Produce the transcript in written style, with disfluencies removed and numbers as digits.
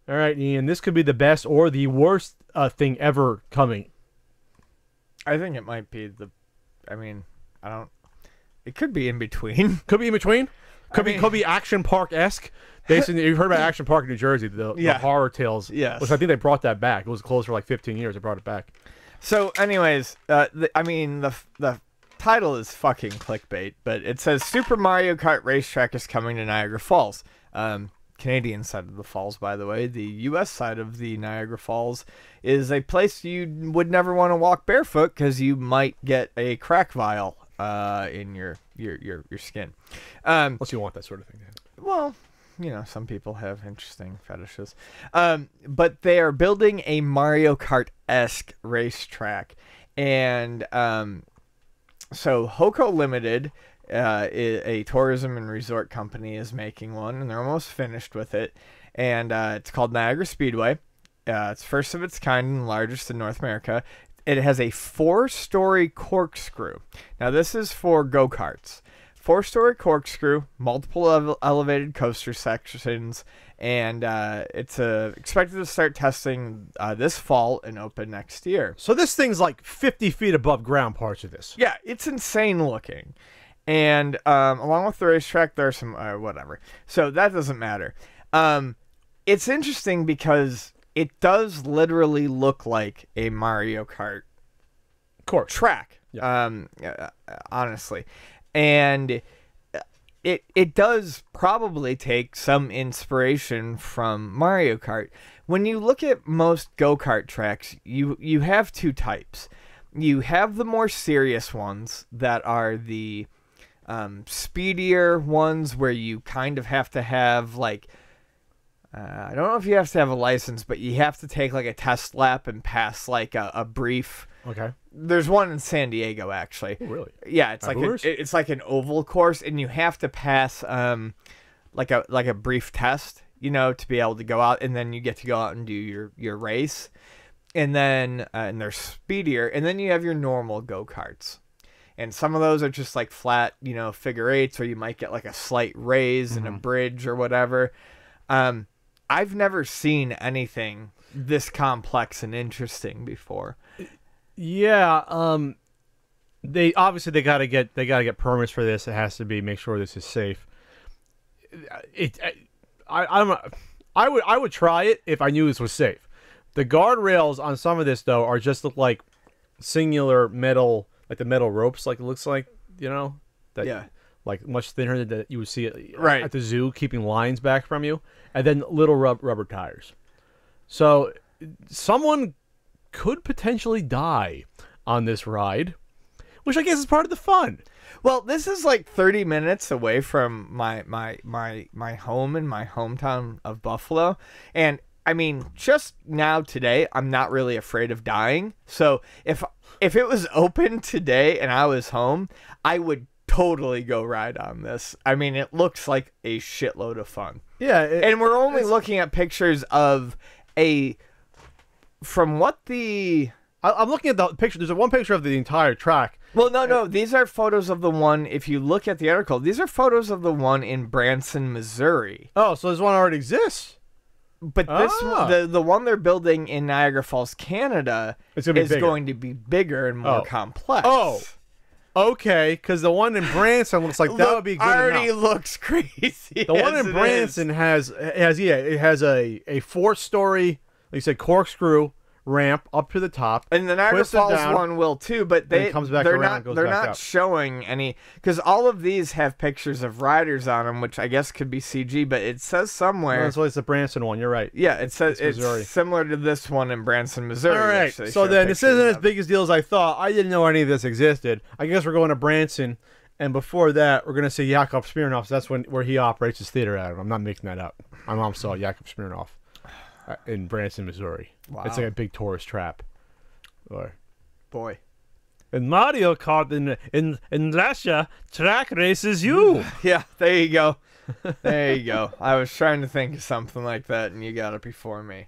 All right, Ian. This could be the best or the worst thing ever coming. I think it might be the. I mean, I don't. It could be in between. Could be in between. Could be Action Park-esque. Basically, you've heard about Action Park in New Jersey, the horror tales. Yes. Which I think they brought that back. It was closed for like 15 years. They brought it back. So, anyways, I mean, the title is fucking clickbait, but it says Super Mario Kart Racetrack is coming to Niagara Falls. Canadian side of the falls, by the way. The U.S. side of the Niagara Falls is a place you would never want to walk barefoot because you might get a crack vial in your skin. Unless you want that sort of thing. Well, you know, some people have interesting fetishes. But they are building a Mario Kart-esque racetrack. And so Hoco Limited, a tourism and resort company, is making one, and they're almost finished with it. And it's called Niagara Speedway. It's first of its kind and largest in North America. It has a 4-story corkscrew. Now, this is for go-karts. 4-story corkscrew, multiple elevated coaster sections, and it's expected to start testing this fall and open next year. So this thing's like 50 feet above ground, parts of this. Yeah, it's insane looking. And along with the racetrack, there's some whatever. So that doesn't matter. It's interesting because it does literally look like a Mario Kart track. Yeah. Honestly. And it does probably take some inspiration from Mario Kart. When you look at most go-kart tracks, you have two types. You have the more serious ones that are the speedier ones where you kind of have to have like I don't know if you have to have a license, but you have to take like a test lap and pass like a brief. Okay. There's one in San Diego actually. Oh, really? Yeah, it's it's like an oval course, and you have to pass like a brief test, you know, to be able to go out, and then you get to go out and do your race, and then and they're speedier, and then you have your normal go-karts. And some of those are just like flat, you know, figure eights, or you might get like a slight raise and a bridge or whatever. I've never seen anything this complex and interesting before. Yeah, they gotta get permits for this. It has to be make sure this is safe. I would try it if I knew this was safe. The guardrails on some of this though are just look like singular metal, like the metal ropes, like it looks like, you know, that like much thinner than you would see it at the zoo, keeping lines back from you, and then little rubber tires. So someone could potentially die on this ride, which I guess is part of the fun. Well, this is like 30 minutes away from my home in my hometown of Buffalo, and I mean, just now today, I'm not really afraid of dying. So if it was open today and I was home, I would totally go ride on this. I mean, it looks like a shitload of fun. Yeah, and we're only looking at pictures of from what the... I'm looking at the picture. There's one picture of the entire track. Well, no. These are photos of the one, if you look at the article, these are photos of the one in Branson, Missouri. Oh, so this one already exists? But this the one they're building in Niagara Falls, Canada, is going to be bigger and more complex. Oh, okay, because the one in Branson looks like that would be good already enough. Looks crazy. The one in Branson has a 4-story, like you said, corkscrew ramp up to the top, and the Niagara Falls one will too, but they're not showing any, because all of these have pictures of riders on them, which I guess could be CG, but it says somewhere. That's why it's the Branson one. You're right. Yeah, it says it's similar to this one in Branson, Missouri. All right, so then this isn't as big a deal as I thought. I didn't know any of this existed. I guess we're going to Branson, and before that, we're going to see Yakov Smirnoff. That's where he operates his theater out of. I'm not making that up. My mom saw Yakov Smirnoff in Branson, Missouri. Wow. It's like a big tourist trap. Boy. In Mario Kart in Russia, track races you. Yeah, there you go. There you go. I was trying to think of something like that, and you got it before me.